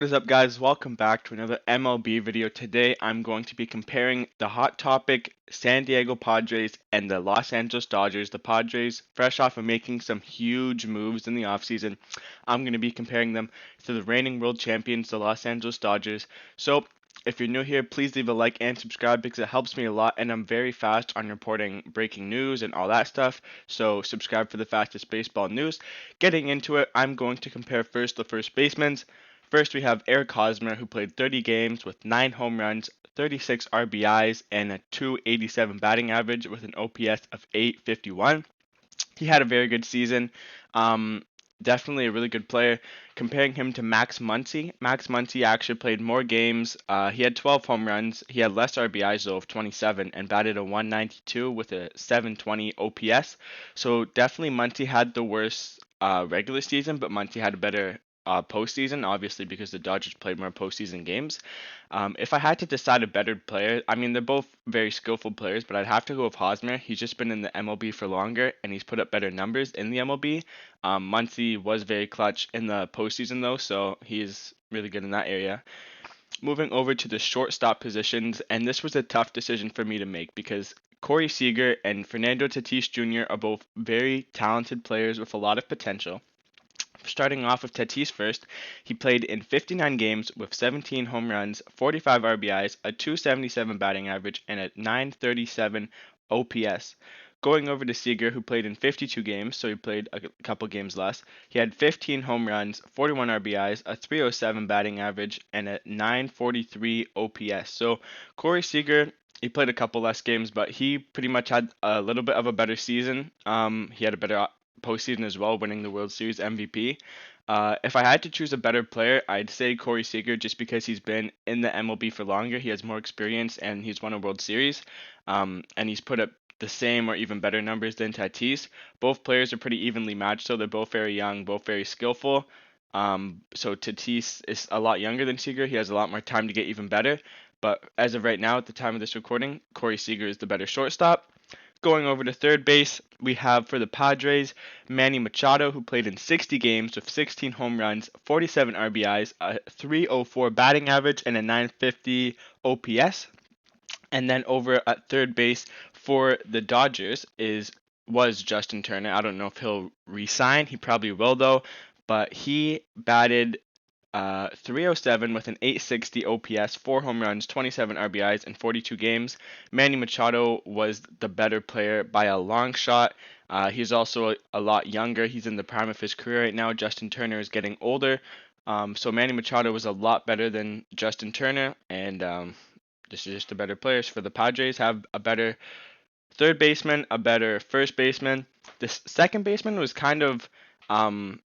What is up, guys? Welcome back to another MLB video. Today, I'm going to be comparing the hot topic San Diego Padres and the Los Angeles Dodgers. The Padres, fresh off of making some huge moves in the offseason, I'm going to be comparing them to the reigning world champions, the Los Angeles Dodgers. So, if you're new here, please leave a like and subscribe because it helps me a lot, and I'm very fast on reporting breaking news and all that stuff. So, subscribe for the fastest baseball news. Getting into it, I'm going to compare first the first basemen. First, we have Eric Hosmer, who played 30 games with 9 home runs, 36 RBIs, and a 287 batting average with an OPS of 851. He had a very good season. Um, Definitely a really good player. Comparing him to Max Muncy actually played more games. He had 12 home runs. He had less RBIs though of 27 and batted a 192 with a 720 OPS. So definitely Muncy had the worst regular season, but Muncy had a better postseason, obviously because the Dodgers played more postseason games. If I had to decide a better player, I mean, they're both very skillful players, but I'd have to go with Hosmer. He's just been in the MLB for longer, and he's put up better numbers in the MLB. Muncy was very clutch in the postseason, though, so he's really good in that area. Moving over to the shortstop positions, and this was a tough decision for me to make because Corey Seager and Fernando Tatis Jr. are both very talented players with a lot of potential. Starting off with Tatis first, he played in 59 games with 17 home runs, 45 RBIs, a 277 batting average, and a 937 OPS. Going over to Seager, who played in 52 games, so he played a couple games less. He had 15 home runs, 41 RBIs, a 307 batting average, and a 943 OPS. So Corey Seager, he played a couple less games, but he pretty much had a little bit of a better season. He had a better postseason as well, winning the World Series MVP. If I had to choose a better player, I'd say Corey Seager just because he's been in the MLB for longer. He has more experience and he's won a World Series. And he's put up the same or even better numbers than Tatis. Both players are pretty evenly matched, so they're both very young, both very skillful. So Tatis is a lot younger than Seager. He has a lot more time to get even better. But as of right now, at the time of this recording, Corey Seager is the better shortstop. Going over to third base, we have for the Padres Manny Machado, who played in 60 games with 16 home runs, 47 RBIs, a 304 batting average, and a 950 OPS. And then over at third base for the Dodgers is was Justin Turner. I don't know if he'll resign. He probably will though, but he batted 307 with an 860 OPS, 4 home runs, 27 RBIs in 42 games. Manny Machado was the better player by a long shot. He's also a lot younger. He's in the prime of his career right now. Justin Turner is getting older. So Manny Machado was a lot better than Justin Turner, and this is just the better players. For the Padres, have a better third baseman, a better first baseman. This second baseman was kind of um,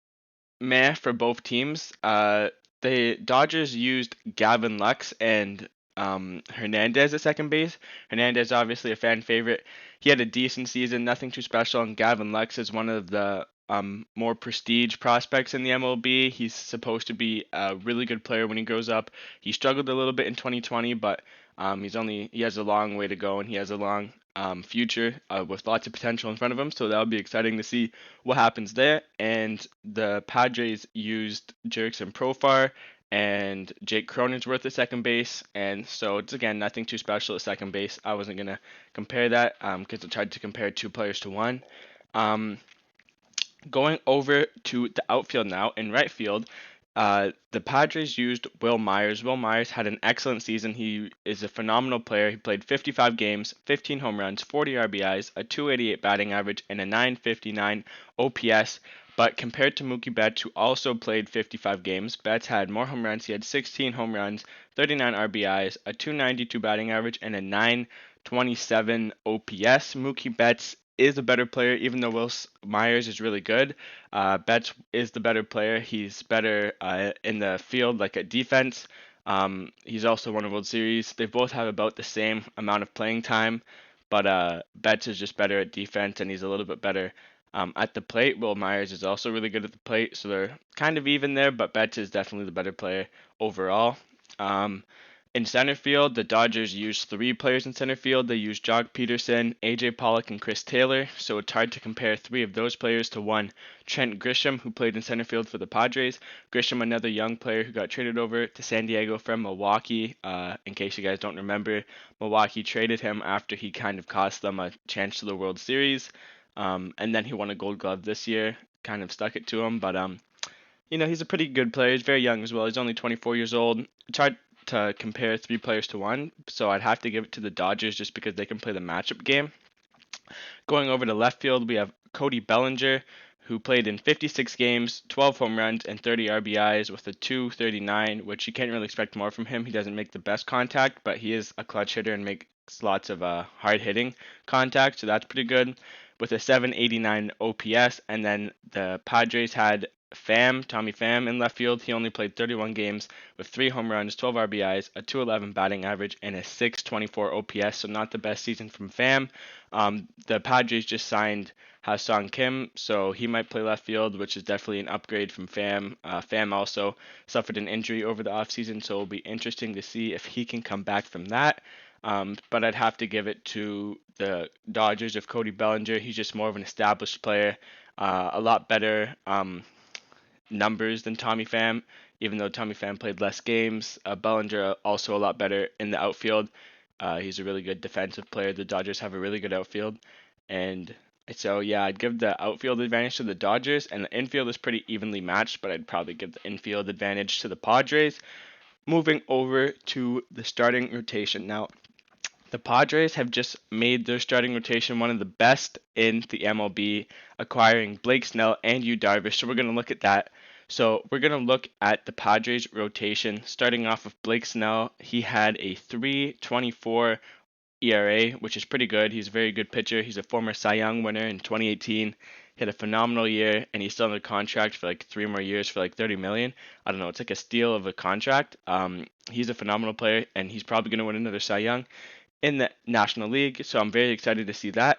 meh for both teams. The Dodgers used Gavin Lux and Hernandez at second base. Hernandez obviously a fan favorite. He had a decent season, nothing too special, and Gavin Lux is one of the more prestige prospects in the MLB. He's supposed to be a really good player when he grows up. He struggled a little bit in 2020, but he has a long way to go and he has a long future with lots of potential in front of him. So that'll be exciting to see what happens there. And the Padres used Jerickson Profar and Jake Cronenworth at second base. And so it's again nothing too special at second base. I wasn't gonna compare that because I tried to compare two players to one. Um, Going over to the outfield now in right field, the Padres used Will Myers. Will Myers had an excellent season. He is a phenomenal player. He played 55 games, 15 home runs, 40 RBIs, a 288 batting average, and a 959 OPS. But compared to Mookie Betts, who also played 55 games, Betts had more home runs. He had 16 home runs, 39 RBIs, a 292 batting average, and a 927 OPS. Mookie Betts is a better player, even though Myers is really good. Betts is the better player. He's better in the field, like at defense. He's also won a World Series. They both have about the same amount of playing time, but Betts is just better at defense, and he's a little bit better at the plate. Will Myers is also really good at the plate, so they're kind of even there, but Betts is definitely the better player overall. Um, In center field, the Dodgers used three players in center field. They used Jock Peterson, AJ Pollock, and Chris Taylor. So it's hard to compare three of those players to one Trent Grisham, who played in center field for the Padres. Grisham, another young player who got traded over to San Diego from Milwaukee. In case you guys don't remember, Milwaukee traded him after he kind of cost them a chance to the World Series. And then he won a Gold Glove this year. Kind of stuck it to him, but he's a pretty good player. He's very young as well. He's only 24 years old. It's hard to compare three players to one, so I'd have to give it to the Dodgers just because they can play the matchup game. Going over to left field, we have Cody Bellinger, who played in 56 games, 12 home runs, and 30 RBIs with a 2.39, which you can't really expect more from him. He doesn't make the best contact, but he is a clutch hitter and makes lots of hard hitting contact, so that's pretty good. With a 789 OPS, and then the Padres had Tommy Pham in left field. He only played 31 games with 3 home runs, 12 RBIs, a 211 batting average, and a 624 OPS, so not the best season from Pham. The Padres just signed Ha-Seong Kim, so he might play left field, which is definitely an upgrade from Pham. Pham also suffered an injury over the offseason, so it'll be interesting to see if he can come back from that. But I'd have to give it to the Dodgers of Cody Bellinger. He's just more of an established player, a lot better numbers than Tommy Pham, even though Tommy Pham played less games. Bellinger also a lot better in the outfield. He's a really good defensive player. The Dodgers have a really good outfield, and so yeah, I'd give the outfield advantage to the Dodgers, and the infield is pretty evenly matched, but I'd probably give the infield advantage to the Padres. Moving over to the starting rotation now. The Padres have just made their starting rotation one of the best in the MLB, acquiring Blake Snell and Yu Darvish. So we're going to look at that. So we're going to look at the Padres rotation, starting off with Blake Snell. He had a 3.24 ERA, which is pretty good. He's a very good pitcher. He's a former Cy Young winner in 2018. He had a phenomenal year, and he's still under contract for like 3 more years for like 30 million. I don't know. It's like a steal of a contract. He's a phenomenal player, and he's probably going to win another Cy Young in the National League, so I'm very excited to see that.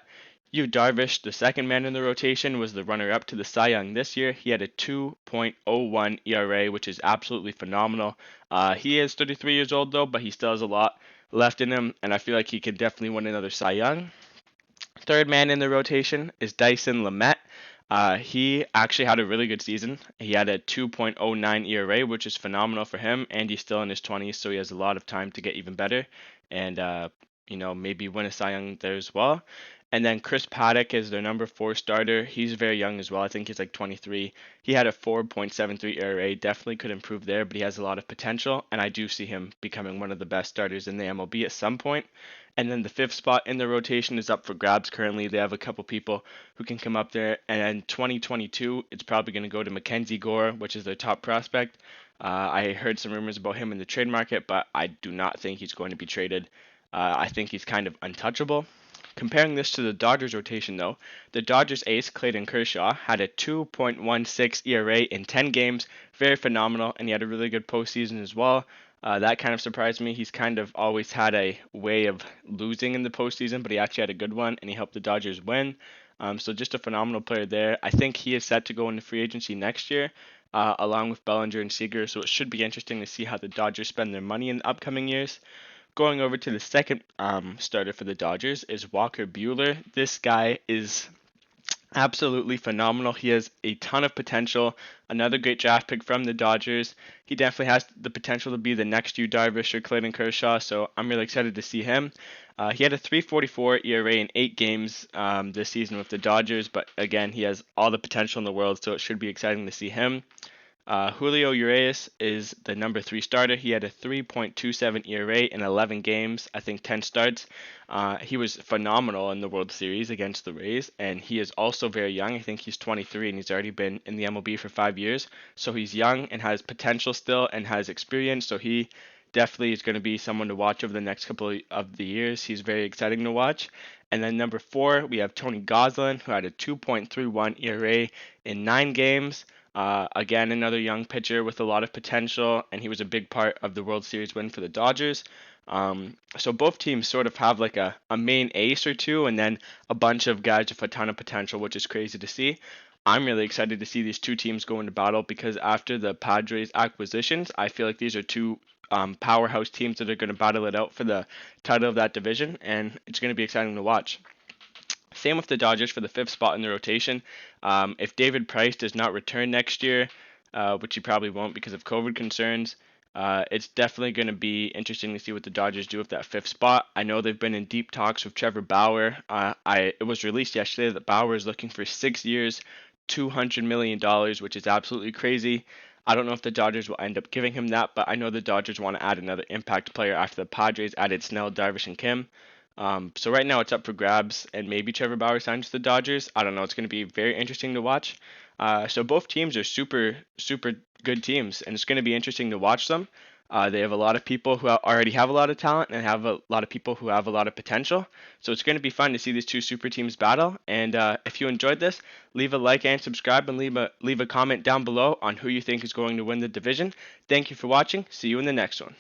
Yu Darvish, the second man in the rotation, was the runner-up to the Cy Young this year. He had a 2.01 ERA, which is absolutely phenomenal. He is 33 years old though, but he still has a lot left in him, and I feel like he could definitely win another Cy Young. Third man in the rotation is Dyson Lamet. He actually had a really good season. He had a 2.09 ERA, which is phenomenal for him, and he's still in his 20s, so he has a lot of time to get even better and maybe win a Cy Young there as well. And then Chris Paddock is their number 4 starter. He's very young as well. I think he's like 23. He had a 4.73 ERA. Definitely could improve there, but he has a lot of potential, and I do see him becoming one of the best starters in the MLB at some point. And then the 5th spot in the rotation is up for grabs currently. They have a couple people who can come up there. And in 2022, it's probably going to go to Mackenzie Gore, which is their top prospect. I heard some rumors about him in the trade market, but I do not think he's going to be traded. I think he's kind of untouchable. Comparing this to the Dodgers rotation, though, the Dodgers ace Clayton Kershaw had a 2.16 ERA in 10 games, very phenomenal, and he had a really good postseason as well. That kind of surprised me. He's kind of always had a way of losing in the postseason, but he actually had a good one, and he helped the Dodgers win. So just a phenomenal player there. I think he is set to go into free agency next year, along with Bellinger and Seager, so it should be interesting to see how the Dodgers spend their money in the upcoming years. Going over to the second starter for the Dodgers is Walker Buehler. This guy is absolutely phenomenal. He has a ton of potential. Another great draft pick from the Dodgers. He definitely has the potential to be the next Yu Darvish or Clayton Kershaw, so I'm really excited to see him. He had a 3.44 ERA in 8 games this season with the Dodgers, but again, he has all the potential in the world, so it should be exciting to see him. Julio Urias is the number 3 starter. He had a 3.27 ERA in 11 games, I think 10 starts. He was phenomenal in the World Series against the Rays, and he is also very young. I think he's 23, and he's already been in the MLB for 5 years. So he's young and has potential still and has experience, so he definitely is going to be someone to watch over the next couple of the years. He's very exciting to watch. And then number 4, we have Tony Gonsolin, who had a 2.31 ERA in 9 games. Again, another young pitcher with a lot of potential, and he was a big part of the World Series win for the Dodgers. So both teams sort of have like a main ace or two, and then a bunch of guys with a ton of potential, which is crazy to see. I'm really excited to see these two teams go into battle because after the Padres acquisitions, I feel like these are two powerhouse teams that are going to battle it out for the title of that division, and it's going to be exciting to watch. Same with the Dodgers for the fifth spot in the rotation. If David Price does not return next year, which he probably won't because of COVID concerns, it's definitely going to be interesting to see what the Dodgers do with that fifth spot. I know they've been in deep talks with Trevor Bauer. It was released yesterday that Bauer is looking for 6 years, $200 million, which is absolutely crazy. I don't know if the Dodgers will end up giving him that, but I know the Dodgers want to add another impact player after the Padres added Snell, Darvish, and Kim. So right now it's up for grabs, and maybe Trevor Bauer signs to the Dodgers. I don't know. It's going to be very interesting to watch. So both teams are super, super good teams, and it's going to be interesting to watch them. They have a lot of people who already have a lot of talent, and have a lot of people who have a lot of potential. So it's going to be fun to see these two super teams battle. And if you enjoyed this, leave a like and subscribe, and leave a comment down below on who you think is going to win the division. Thank you for watching. See you in the next one.